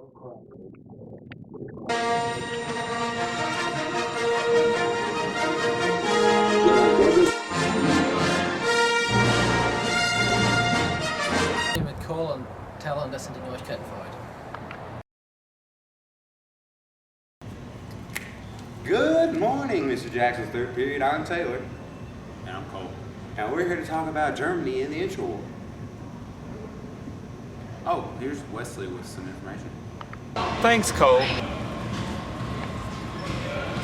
Mit Kohl und Teller und das sind die Neuigkeiten für heute. Good morning, Mr. Jackson's third period. I'm Taylor. And I'm Cole. And we're here to talk about Germany and the Interwar. Oh, here's Wesley with some information. Thanks, Cole.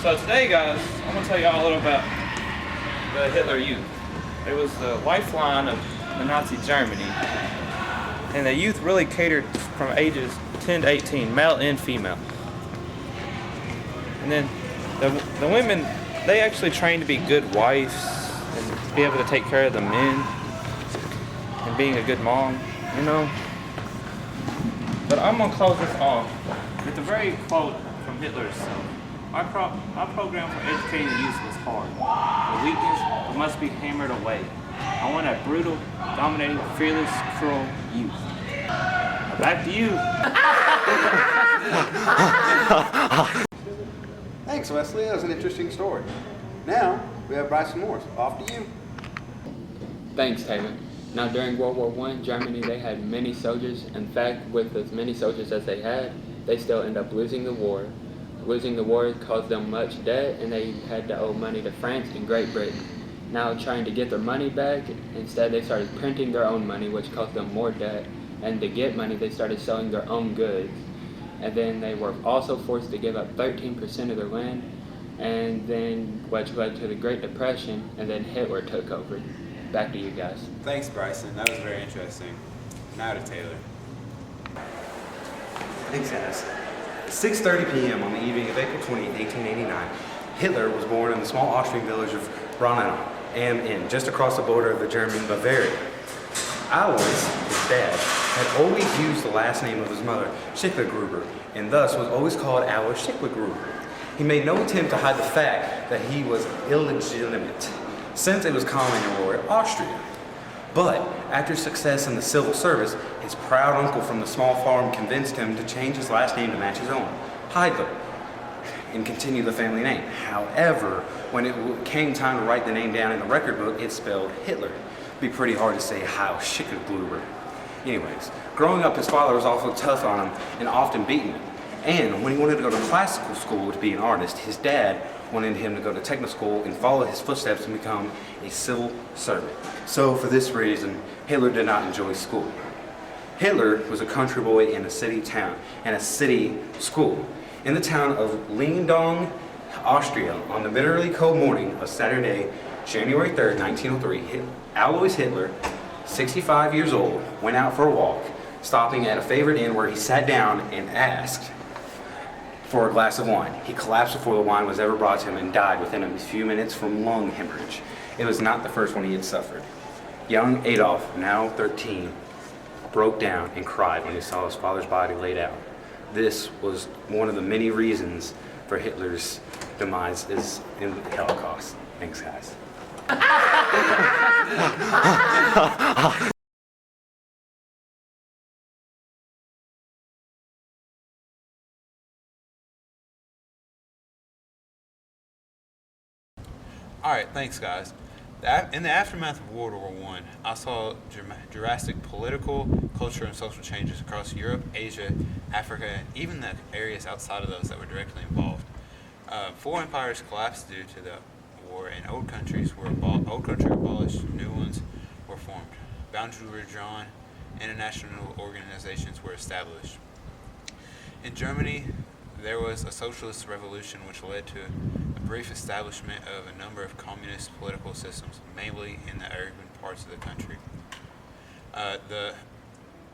So today, guys, I'm going to tell you all a little about the Hitler Youth. It was the lifeline of the Nazi Germany. And the youth really catered from ages 10 to 18, male and female. And then the women, they actually trained to be good wives and be able to take care of the men and being a good mom, you know. But I'm going to close this off with a very quote from Hitler himself. My program for educating the youth was hard. The weakness must be hammered away. I want a brutal, dominating, fearless, cruel youth. Back to you. Thanks, Wesley. That was an interesting story. Now, we have Bryson Morris. Off to you. Thanks, Taylor. Now, during World War I, Germany, they had many soldiers. In fact, with as many soldiers as they had, they still ended up losing the war. Losing the war caused them much debt, and they had to owe money to France and Great Britain. Now, trying to get their money back, instead they started printing their own money, which caused them more debt. And to get money, they started selling their own goods. And then they were also forced to give up 13% of their land, and then which led to the Great Depression, and then Hitler took over. Back to you guys. Thanks, Bryson. That was very interesting. Now to Taylor. Thanks, guys. 6:30 p.m. on the evening of April 20th, 1889, Hitler was born in the small Austrian village of Braunau am Inn, just across the border of the German Bavaria. Alois, his dad, had always used the last name of his mother, Schicklgruber, and thus was always called Alois Schicklgruber. He made no attempt to hide the fact that he was illegitimate, since it was common in Royal Austria. But after success in the civil service, his proud uncle from the small farm convinced him to change his last name to match his own, Heidler, and continue the family name. However, when it came time to write the name down in the record book, it spelled Hitler. It'd be pretty hard to say Heil Schicklgruber. Anyways, growing up, his father was also tough on him and often beaten him. And when he wanted to go to classical school to be an artist, his dad wanted him to go to technical school and follow his footsteps and become a civil servant. So for this reason, Hitler did not enjoy school. Hitler was a country boy in a city town and a city school. In the town of Lingdong, Austria, on the bitterly cold morning of Saturday, January 3rd, 1903, Alois Hitler, 65 years old, went out for a walk, stopping at a favorite inn where he sat down and asked for a glass of wine. He collapsed before the wine was ever brought to him and died within a few minutes from lung hemorrhage. It was not the first one he had suffered. Young Adolf, now 13, broke down and cried when he saw his father's body laid out. This was one of the many reasons for Hitler's demise is in the Holocaust. Thanks, guys. Alright, thanks, guys. In the aftermath of World War I saw drastic political, cultural, and social changes across Europe, Asia, Africa, and even the areas outside of those that were directly involved. Four empires collapsed due to the war, and old countries were abolished, new ones were formed. Boundaries were drawn, international organizations were established. In Germany, there was a socialist revolution which led to a brief establishment of a number of communist political systems, mainly in the urban parts of the country. The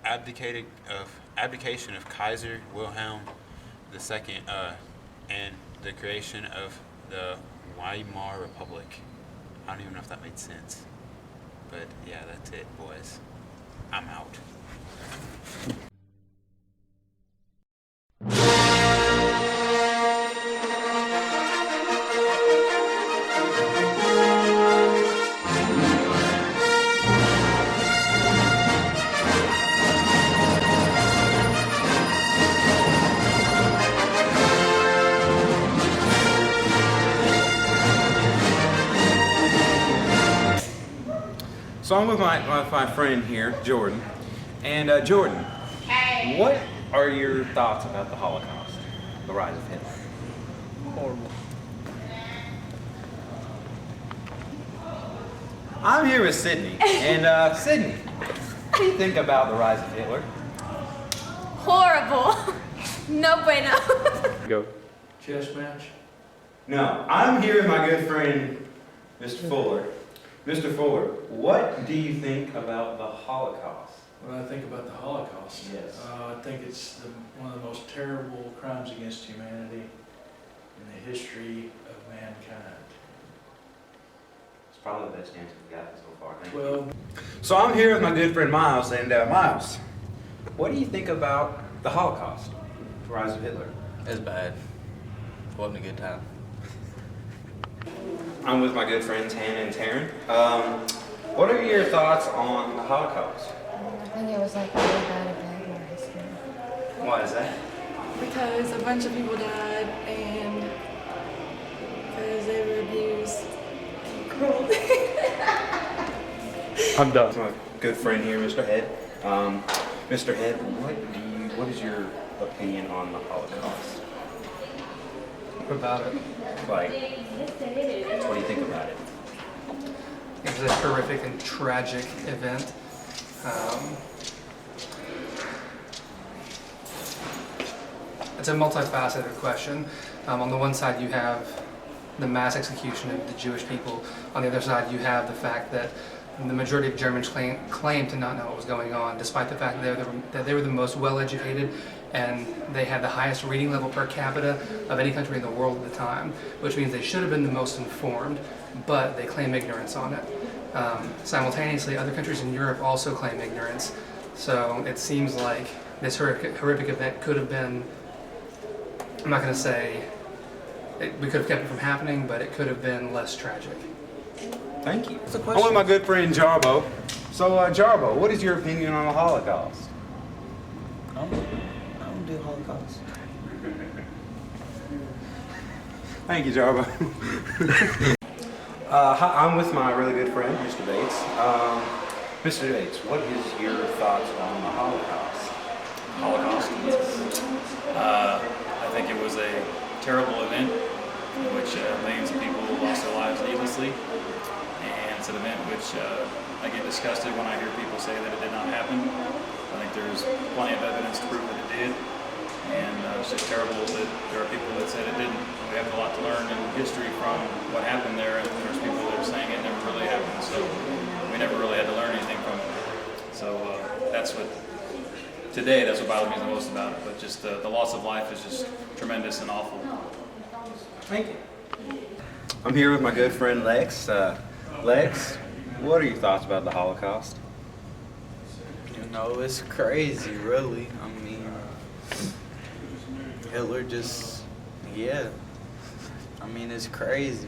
abdication of Kaiser Wilhelm II and the creation of the Weimar Republic. I don't even know if that made sense. But yeah, that's it, boys. I'm out. So I'm with my friend here, Jordan. And Jordan, what are your thoughts about the Holocaust, the rise of Hitler? Horrible. I'm here with Sydney. And Sydney, what do you think about the rise of Hitler? Horrible. No bueno. Go. Chess match? No, I'm here with my good friend, Mr. Fuller. Mr. Fuller, what do you think about the Holocaust? When I think about the Holocaust, Yes. I think it's one of the most terrible crimes against humanity in the history of mankind. It's probably the best answer we've gotten so far. Thank you. Well, So I'm here with my good friend Miles, and Miles, what do you think about the Holocaust, the rise of Hitler? It's bad. Wasn't a good time. I'm with my good friends Hannah and Taryn. What are your thoughts on the Holocaust? I think it was like really bad event in our history. Why is that? Because a bunch of people died and because they were abused cruelly. I'm done. My good friend here, Mr. Head. Mr. Head, what is your opinion on the Holocaust? What about it? Like, what do you think about it? It was a horrific and tragic event. It's a multifaceted question. On the one side, you have the mass execution of the Jewish people. On the other side, you have the fact that the majority of Germans claim to not know what was going on, despite the fact that they were the most well-educated and they had the highest reading level per capita of any country in the world at the time, which means they should have been the most informed, but they claim ignorance on it. Simultaneously, other countries in Europe also claim ignorance. So it seems like this horrific event could have been, I'm not going to say we could have kept it from happening, but it could have been less tragic. Thank you. I'm with my good friend Jarbo. So, Jarbo, what is your opinion on the Holocaust? I don't do Holocaust. Thank you, Jarbo. Hi, I'm with my really good friend, Mr. Bates. Mr. Bates, what is your thoughts on the Holocaust? Holocaust. I think it was a terrible event in which millions of people lost their lives needlessly. And it's an event which I get disgusted when I hear people say that it did not happen. I think there's plenty of evidence to prove that it did. And it's just terrible that there are people that said it didn't. We have a lot to learn in history from what happened there, and there's people that are saying it never really happened. So we never really had to learn anything from it. So that's what bothers me the most about it. But just the loss of life is just tremendous and awful. Thank you. I'm here with my good friend Lex. Lex, what are your thoughts about the Holocaust? You know, it's crazy, really. I mean, Hitler just, yeah. I mean, it's crazy.